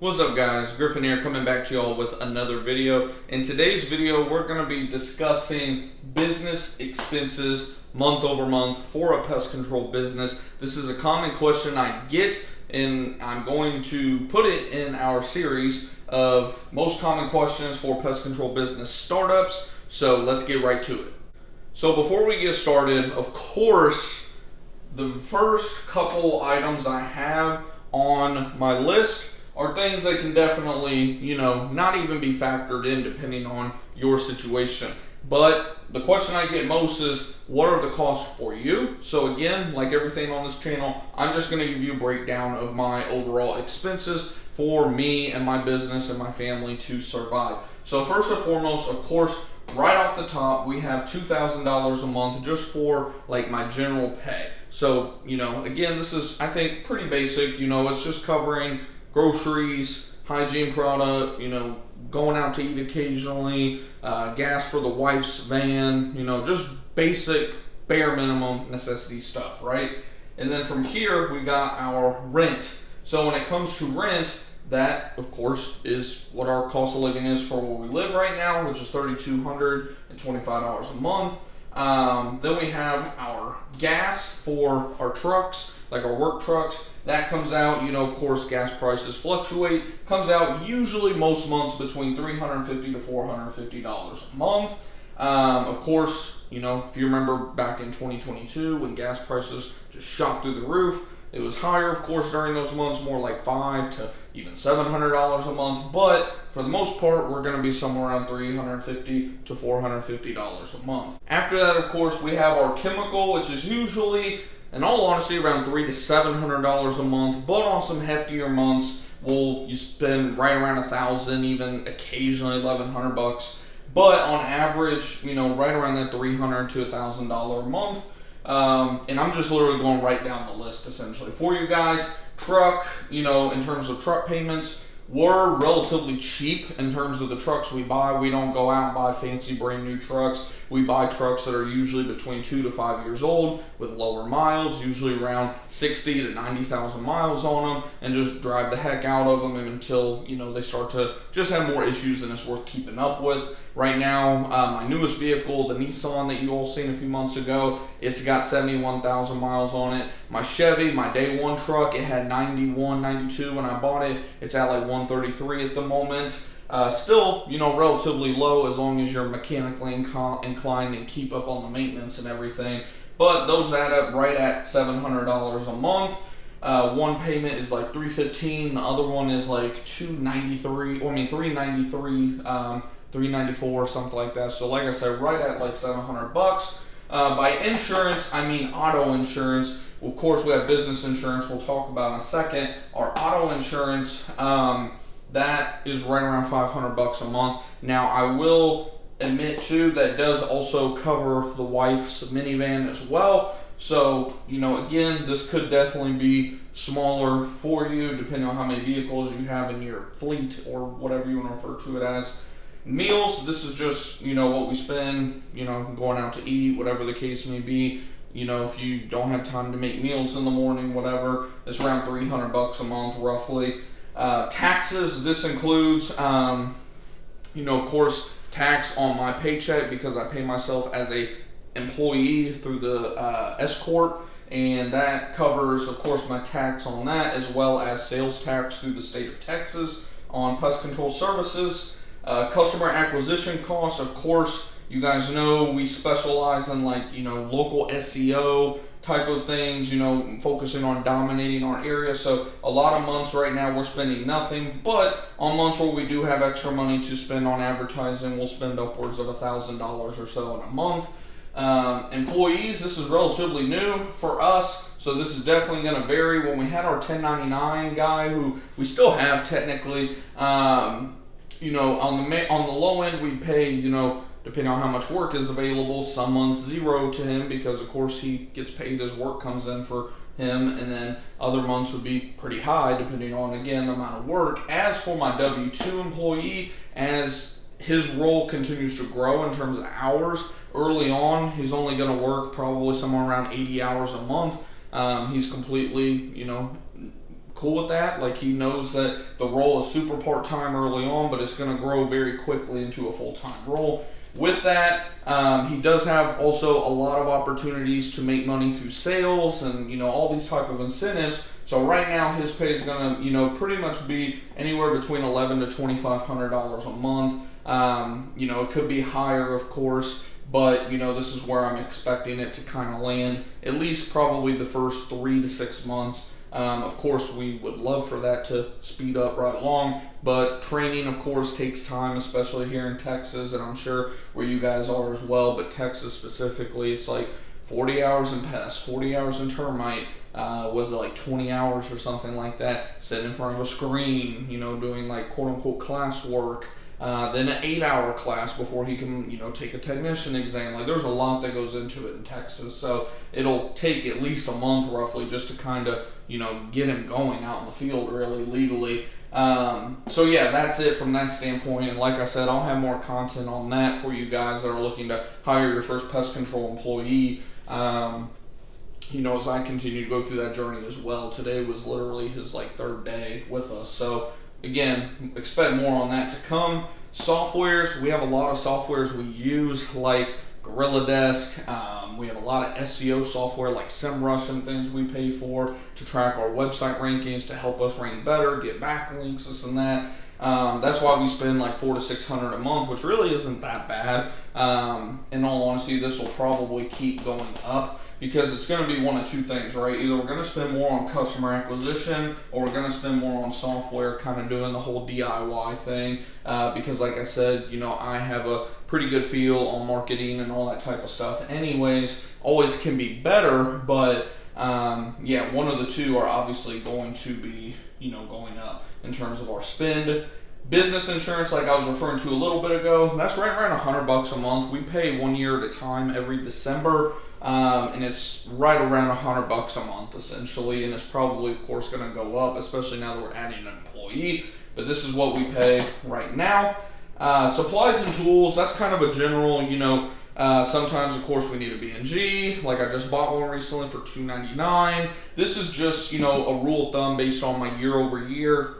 What's up guys, Griffin here coming back to y'all with another video. In today's video we're going to be discussing business expenses month over month for a pest control business. This is a common question I get and I'm going to put it in our series of most common questions for pest control business startups. So let's get right to it. So before we get started, of course, the first couple items I have on my list are things that can definitely, not even be factored in depending on your situation. But the question I get most is, what are the costs for you? So again, like everything on this channel, I'm just gonna give you a breakdown of my overall expenses for me and my business and my family to survive. So first and foremost, of course, right off the top, we have $2,000 a month just for like my general pay. So, again, this is, I think, pretty basic. It's just covering groceries, hygiene product, going out to eat occasionally, gas for the wife's van, just basic bare minimum necessity stuff, right? And then from here, we got our rent. So when it comes to rent, that of course is what our cost of living is for where we live right now, which is $3,225 a month. Then we have our gas for our trucks, like our work trucks. That comes out, of course, gas prices fluctuate. Comes out usually most months between $350 to $450 a month. Of course, if you remember back in 2022 when gas prices just shot through the roof, it was higher, of course, during those months, more like $500 to even $700 a month. But for the most part, we're going to be somewhere around $350 to $450 a month. After that, of course, we have our chemical, which is usually, in all honesty, around $300 to $700 a month. But on some heftier months, you spend right around $1,000, even occasionally $1,100. But on average, right around that $300 to $1,000 a month. And I'm just literally going right down the list essentially for you guys. Truck, in terms of truck payments, we're relatively cheap in terms of the trucks we buy. We don't go out and buy fancy brand new trucks. We buy trucks that are usually between 2 to 5 years old with lower miles, usually around 60 to 90,000 miles on them, and just drive the heck out of them until, they start to just have more issues than it's worth keeping up with. Right now, my newest vehicle, the Nissan that you all seen a few months ago, it's got 71,000 miles on it. My Chevy, my day one truck, it had 91, 92 when I bought it. It's at like 133 at the moment. Still, relatively low as long as you're mechanically inclined and keep up on the maintenance and everything. But those add up right at $700 a month. One payment is like $315. The other one is like $394, something like that. So like I said, right at like $700. By insurance, I mean auto insurance. Of course, we have business insurance we'll talk about in a second. Our auto insurance, that is right around $500 a month. Now, I will admit too, that does also cover the wife's minivan as well. So, again, this could definitely be smaller for you depending on how many vehicles you have in your fleet or whatever you want to refer to it as. Meals, this is just, what we spend, going out to eat, whatever the case may be. If you don't have time to make meals in the morning, whatever, it's around $300 a month roughly. Taxes, this includes, of course, tax on my paycheck because I pay myself as a employee through the S Corp, and that covers, of course, my tax on that as well as sales tax through the state of Texas on pest control services. Customer acquisition costs, of course, you guys know we specialize in local SEO type of things, focusing on dominating our area. So a lot of months right now we're spending nothing, but on months where we do have extra money to spend on advertising, we'll spend upwards of $1,000 or so in a month. Employees, this is relatively new for us, so this is definitely going to vary. When we had our 1099 guy, who we still have technically, on the low end we pay, depending on how much work is available, some months $0 to him because of course he gets paid as work comes in for him, and then other months would be pretty high depending on, again, the amount of work. As for my W-2 employee, as his role continues to grow in terms of hours, early on he's only going to work probably somewhere around 80 hours a month. He's completely, cool with that. Like, he knows that the role is super part-time early on, but it's going to grow very quickly into a full-time role. With that, he does have also a lot of opportunities to make money through sales and, you know, all these type of incentives. So right now his pay is going to, you know, pretty much be anywhere between $1,100 to $2,500 a month. You know, it could be higher, of course, but, you know, this is where I'm expecting it to kind of land, at least probably the first 3 to 6 months. Of course, we would love for that to speed up right along, but training, of course, takes time, especially here in Texas, and I'm sure where you guys are as well, but Texas specifically, it's like 40 hours in Pest, 40 hours in Termite, was it like 20 hours or something like that, sitting in front of a screen, you know, doing like quote-unquote class work, then an 8-hour class before he can, you know, take a technician exam. Like, there's a lot that goes into it in Texas, so it'll take at least a month roughly just to kind of, you know, get him going out in the field really legally. So yeah, that's it from that standpoint, and like I said, I'll have more content on that for you guys that are looking to hire your first pest control employee, you know, as I continue to go through that journey as well. Today was literally his like 3rd day with us, so again, expect more on that to come. Softwares, we have a lot of softwares we use, like Gorilla Desk. We have a lot of SEO software like SEMrush and things we pay for to track our website rankings, to help us rank better, get backlinks, this and that. That's why we spend like $400 to $600 a month, which really isn't that bad. In all honesty, this will probably keep going up, because it's going to be one of two things, right? Either we're going to spend more on customer acquisition, or we're going to spend more on software, kind of doing the whole DIY thing, because like I said, you know, I have a pretty good feel on marketing and all that type of stuff anyways. Always can be better, but yeah, one of the two are obviously going to be, you know, going up in terms of our spend. Business insurance, like I was referring to a little bit ago, that's right around $100 a month. We pay 1 year at a time every December. And it's right around $100 a month essentially, and it's probably, of course, going to go up, especially now that we're adding an employee. But this is what we pay right now. Supplies and tools, that's kind of a general, you know, sometimes, of course, we need a B&G. Like, I just bought one recently for $2.99. This is just, you know, a rule of thumb based on my year over year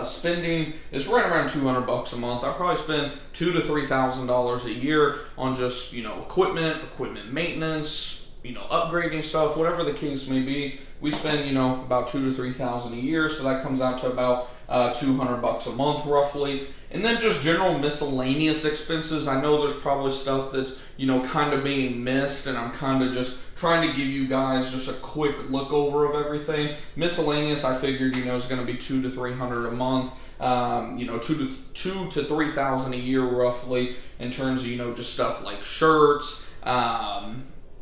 spending. Is right around $200 a month. I probably spend $2,000 to $3,000 a year on just, you know, equipment maintenance, you know, upgrading stuff, whatever the case may be. We spend, you know, about $2,000 to $3,000 a year, so that comes out to about $200 a month roughly. And then just general miscellaneous expenses. I know there's probably stuff that's, you know, kind of being missed, and I'm kind of just trying to give you guys just a quick look over of everything. Miscellaneous, I figured, you know, is going to be $200 to $300 a month. You know, $2,000 to $3,000 a year roughly, in terms of, you know, just stuff like shirts,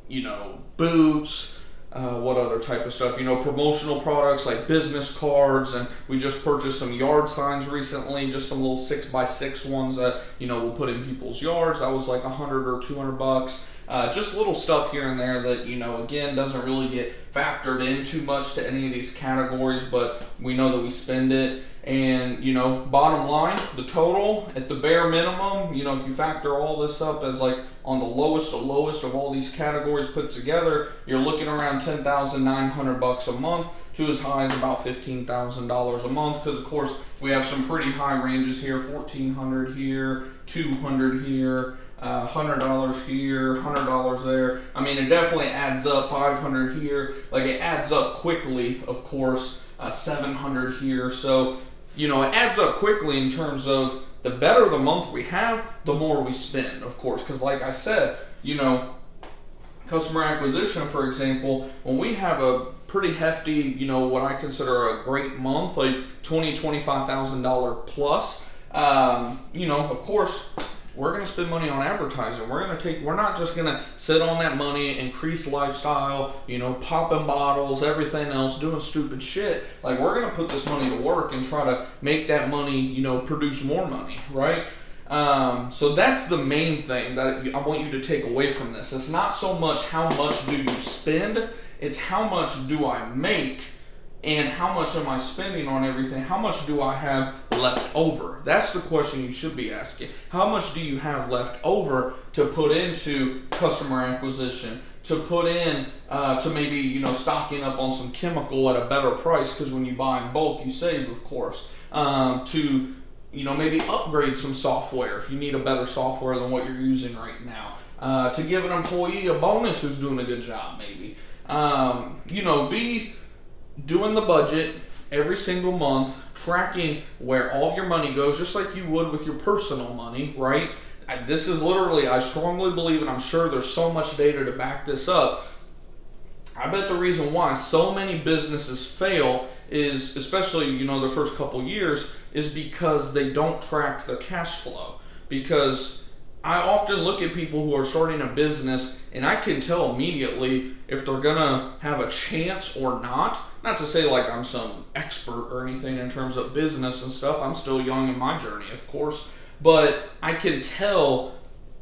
you know, boots. What other type of stuff? You know, promotional products like business cards, and we just purchased some yard signs recently, just some little 6x6 ones that, you know, we'll put in people's yards. That was like $100 or $200. Just little stuff here and there that, you know, again, doesn't really get factored in too much to any of these categories, but we know that we spend it. And, you know, bottom line, the total at the bare minimum, you know, if you factor all this up as like on the lowest of all these categories put together, you're looking around $10,900 a month to as high as about $15,000 a month. Because of course we have some pretty high ranges here: $1,400 here, $200 here, $100 here, $100 there. I mean, it definitely adds up. $500 here, like, it adds up quickly, of course. $700 here. So, you know, it adds up quickly in terms of the better the month we have, the more we spend, of course. Because like I said, you know, customer acquisition, for example, when we have a pretty hefty, you know, what I consider a great month, like $20,000, $25,000 plus, you know, of course, we're going to spend money on advertising. We're not just going to sit on that money, increase lifestyle, you know, popping bottles, everything else, doing stupid shit. Like, we're going to put this money to work and try to make that money, you know, produce more money, right? So that's the main thing that I want you to take away from this. It's not so much how much do you spend, it's how much do I make and how much am I spending on everything? How much do I have left over? That's the question you should be asking. How much do you have left over to put into customer acquisition, to put in to maybe stocking up on some chemical at a better price, because when you buy in bulk you save, of course, to maybe upgrade some software if you need a better software than what you're using right now, to give an employee a bonus who's doing a good job, maybe. Be doing the budget every single month, tracking where all your money goes, just like you would with your personal money, right? This is literally, I strongly believe, and I'm sure there's so much data to back this up. I bet the reason why so many businesses fail is, especially, the first couple years, is because they don't track their cash flow. Because I often look at people who are starting a business and I can tell immediately if they're gonna have a chance or not. Not to say like I'm some expert or anything in terms of business and stuff. I'm still young in my journey, of course. But I can tell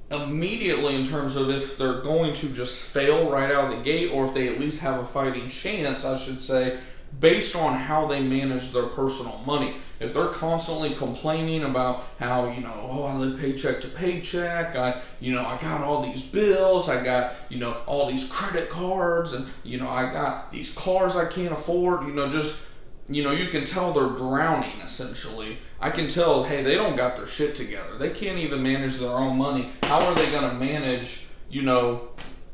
immediately in terms of if they're going to just fail right out of the gate, or if they at least have a fighting chance, I should say, based on how they manage their personal money. If they're constantly complaining about how, I live paycheck to paycheck, I got all these bills, I got, all these credit cards, and, I got these cars I can't afford, you can tell they're drowning, essentially. I can tell, hey, they don't got their shit together. They can't even manage their own money. How are they going to manage,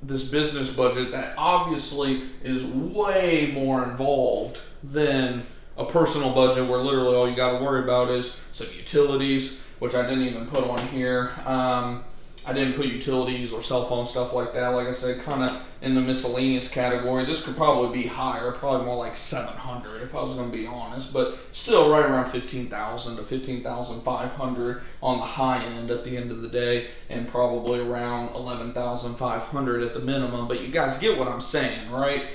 this business budget that obviously is way more involved than a personal budget, where literally all you got to worry about is some utilities, which I didn't even put on here. I didn't put utilities or cell phone stuff like that. Like I said, kind of in the miscellaneous category. This could probably be higher, probably more like 700 if I was going to be honest, but still right around 15,000 to 15,500 on the high end at the end of the day, and probably around 11,500 at the minimum. But you guys get what I'm saying, right?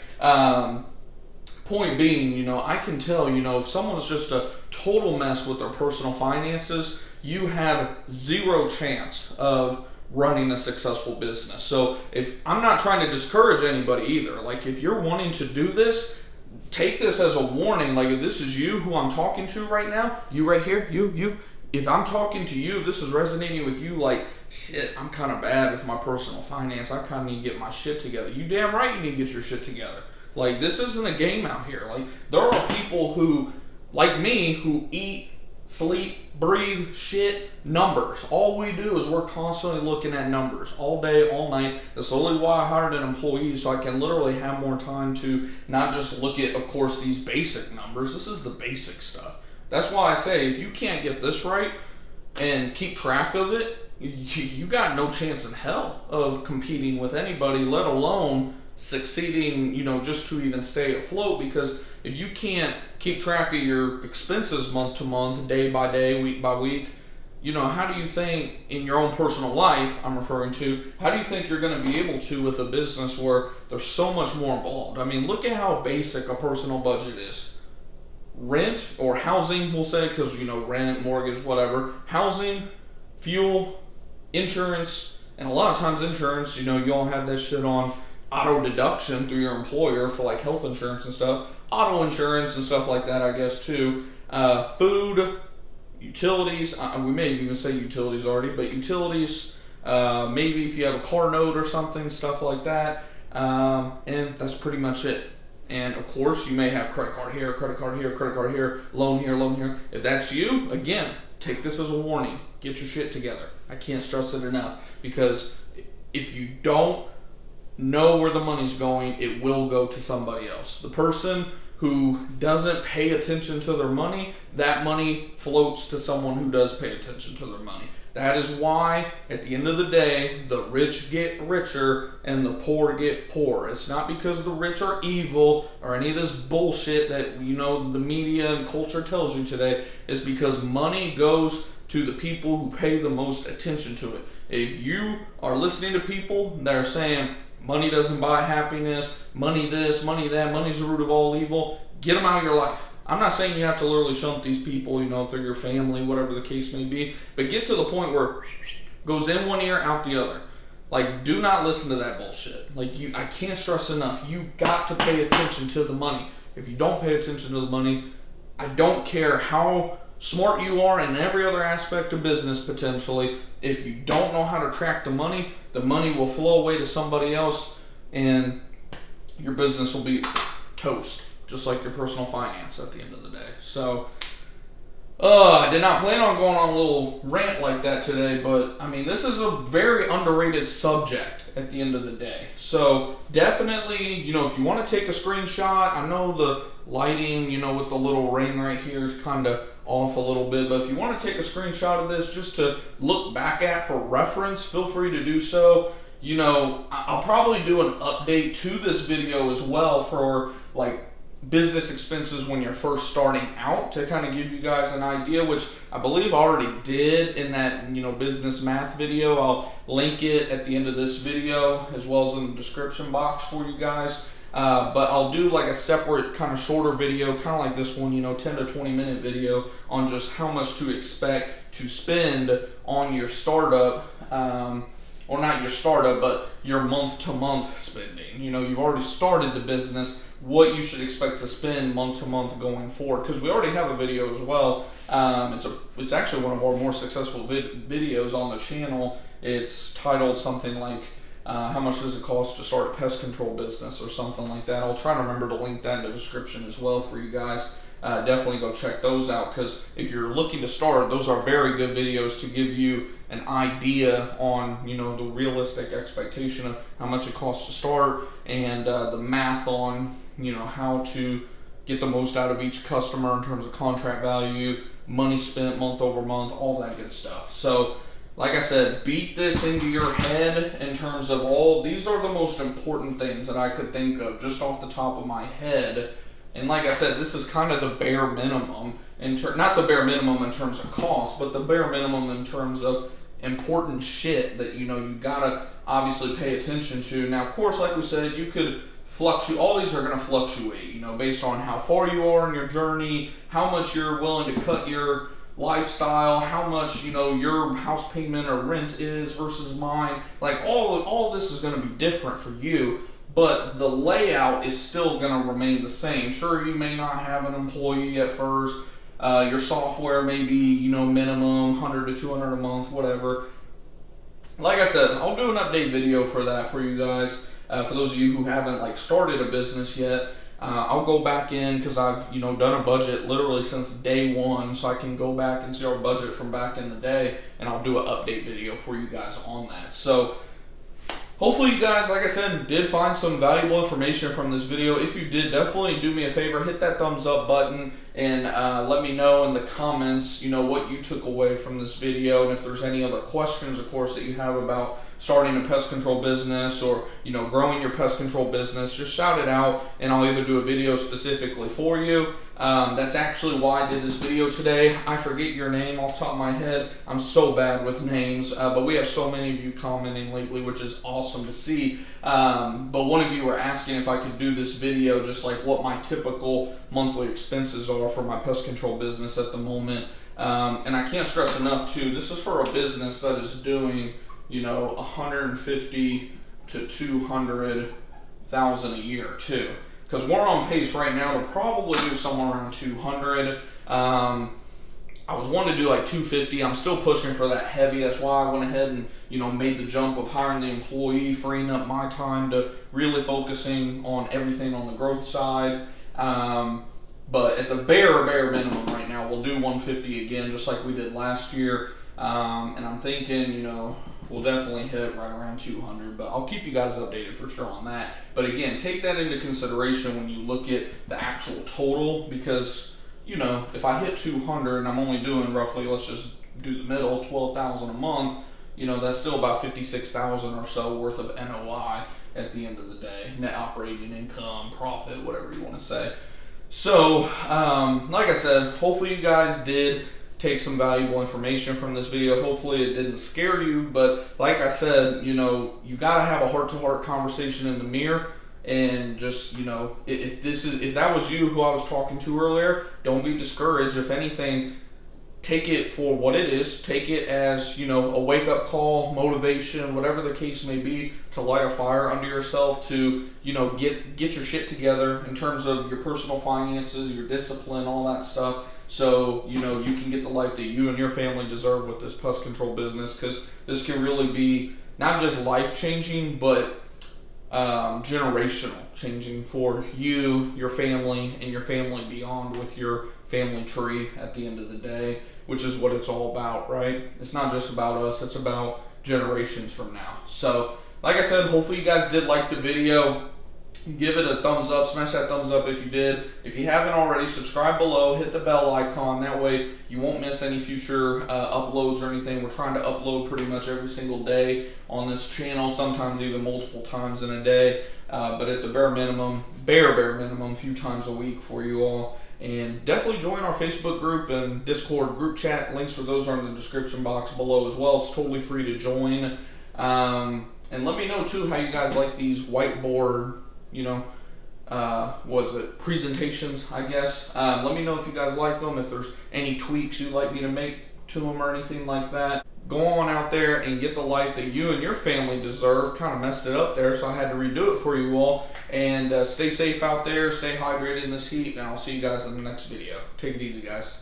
Point being, I can tell, if someone's just a total mess with their personal finances, you have zero chance of running a successful business. So if I'm not trying to discourage anybody either, like if you're wanting to do this, take this as a warning. Like if this is you who I'm talking to right now, you right here, you, if I'm talking to you, this is resonating with you, like, shit, I'm kind of bad with my personal finance. I kind of need to get my shit together. You damn right you need to get your shit together. Like, this isn't a game out here. Like, there are people who, like me, who eat, sleep, breathe, shit, numbers. All we do is we're constantly looking at numbers all day, all night. That's literally why I hired an employee, so I can literally have more time to not just look at, of course, these basic numbers. This is the basic stuff. That's why I say, if you can't get this right and keep track of it, you got no chance in hell of competing with anybody, let alone succeeding, just to even stay afloat. Because if you can't keep track of your expenses month to month, day by day, week by week, how do you think in your own personal life, I'm referring to, how do you think you're going to be able to with a business where there's so much more involved? I mean, look at how basic a personal budget is. Rent or housing, we'll say, because, rent, mortgage, whatever, housing, fuel, insurance, and a lot of times insurance, you all have that shit on auto deduction through your employer for like health insurance and stuff, auto insurance and stuff like that, I guess, too. Food, utilities, we may even say utilities already, but utilities, maybe if you have a car note or something, stuff like that, and that's pretty much it. And of course, you may have credit card here, credit card here, credit card here, loan here, loan here. If that's you, again, take this as a warning. Get your shit together. I can't stress it enough, because if you don't know where the money's going, it will go to somebody else. The person who doesn't pay attention to their money, that money floats to someone who does pay attention to their money. That is why, at the end of the day, the rich get richer and the poor get poorer. It's not because the rich are evil or any of this bullshit that, the media and culture tells you today. It's because money goes to the people who pay the most attention to it. If you are listening to people that are saying, money doesn't buy happiness, money this, money that, money's the root of all evil, get them out of your life. I'm not saying you have to literally shunt these people, if they're your family, whatever the case may be, but get to the point where goes in one ear, out the other. Like, do not listen to that bullshit. Like, I can't stress enough, you got to pay attention to the money. If you don't pay attention to the money, I don't care how smart you are in every other aspect of business potentially. If you don't know how to track the money will flow away to somebody else and your business will be toast, just like your personal finance at the end of the day. So I did not plan on going on a little rant like that today, but I mean, this is a very underrated subject at the end of the day. So definitely, if you want to take a screenshot, I know the lighting, with the little ring right here is kind of off a little bit, but if you want to take a screenshot of this just to look back at for reference, feel free to do so. I'll probably do an update to this video as well for like business expenses when you're first starting out, to kind of give you guys an idea, which I believe I already did in that business math video. I'll link it at the end of this video as well as in the description box for you guys. But I'll do like a separate kind of shorter video, kind of like this one, 10 to 20 minute video on just how much to expect to spend on your startup, or not your startup, but your month-to-month spending. You've already started the business, what you should expect to spend month-to-month going forward, because we already have a video as well. It's actually one of our more successful videos on the channel. It's titled something like, how much does it cost to start a pest control business, or something like that. I'll try to remember to link that in the description as well for you guys. Definitely go check those out, because if you're looking to start, those are very good videos to give you an idea on the realistic expectation of how much it costs to start, and the math on how to get the most out of each customer in terms of contract value, money spent month over month, all that good stuff. So like I said, beat this into your head in terms of these are the most important things that I could think of just off the top of my head. And like I said, this is kind of the bare minimum, not the bare minimum in terms of cost, but the bare minimum in terms of important shit that you gotta obviously pay attention to. Now, of course, like we said, you could fluctuate. All these are gonna fluctuate, based on how far you are in your journey, how much you're willing to cut your lifestyle, how much your house payment or rent is versus mine. Like all this is gonna be different for you. But the layout is still going to remain the same. Sure, you may not have an employee at first. Your software may be, minimum 100 to 200 a month, whatever. Like I said, I'll do an update video for that for you guys. For those of you who haven't started a business yet, I'll go back in, because I've done a budget literally since day one, so I can go back and see our budget from back in the day, and I'll do an update video for you guys on that. So hopefully you guys, like I said, did find some valuable information from this video. If you did, definitely do me a favor, hit that thumbs up button, and let me know in the comments, what you took away from this video, and if there's any other questions, of course, that you have about starting a pest control business, or growing your pest control business, just shout it out, and I'll either do a video specifically for you. That's actually why I did this video today. I forget your name off the top of my head. I'm so bad with names, but we have so many of you commenting lately, which is awesome to see. But one of you were asking if I could do this video, just like what my typical monthly expenses are for my pest control business at the moment. And I can't stress enough too, this is for a business that is doing 150 to 200,000 a year too, because we're on pace right now to probably do somewhere around 200. I was wanting to do like 250. I'm still pushing for that heavy. That's why I went ahead and made the jump of hiring the employee, freeing up my time to really focusing on everything on the growth side. But at the bare minimum right now, we'll do 150 again, just like we did last year. And I'm thinking, we'll definitely hit right around 200, but I'll keep you guys updated for sure on that. But again, take that into consideration when you look at the actual total, because, if I hit 200 and I'm only doing roughly, let's just do the middle, 12,000 a month, that's still about 56,000 or so worth of NOI at the end of the day, net operating income, profit, whatever you want to say. So, like I said, hopefully you guys did take some valuable information from this video. Hopefully it didn't scare you, but like I said, you gotta have a heart-to-heart conversation in the mirror, and just, if that was you who I was talking to earlier, don't be discouraged. If anything, take it for what it is. Take it as, you know, a wake-up call, motivation, whatever the case may be, to light a fire under yourself, to, you know, get your shit together in terms of your personal finances, your discipline, all that stuff, so, you know, you can get the life that you and your family deserve with this pest control business, because this can really be not just life-changing, but generational changing for you, your family, and your family beyond, with your family tree at the end of the day, which is what it's all about, right? It's not just about us, it's about generations from now. So, like I said, hopefully you guys did like the video. Give it a thumbs up, smash that thumbs up if you did. If you haven't already, subscribe below, hit the bell icon, that way you won't miss any future uploads or anything. We're trying to upload pretty much every single day on this channel, sometimes even multiple times in a day, but at the bare minimum, a few times a week for you all. And definitely join our Facebook group and Discord group chat. Links for those are in the description box below as well. It's totally free to join. And let me know too how you guys like these whiteboard, you know, presentations, I guess. Let me know if you guys like them, if there's any tweaks you'd like me to make to them or anything like that. Go on out there and get the life that you and your family deserve. Kind of messed it up there, so I had to redo it for you all. And stay safe out there, stay hydrated in this heat, and I'll see you guys in the next video. Take it easy, guys.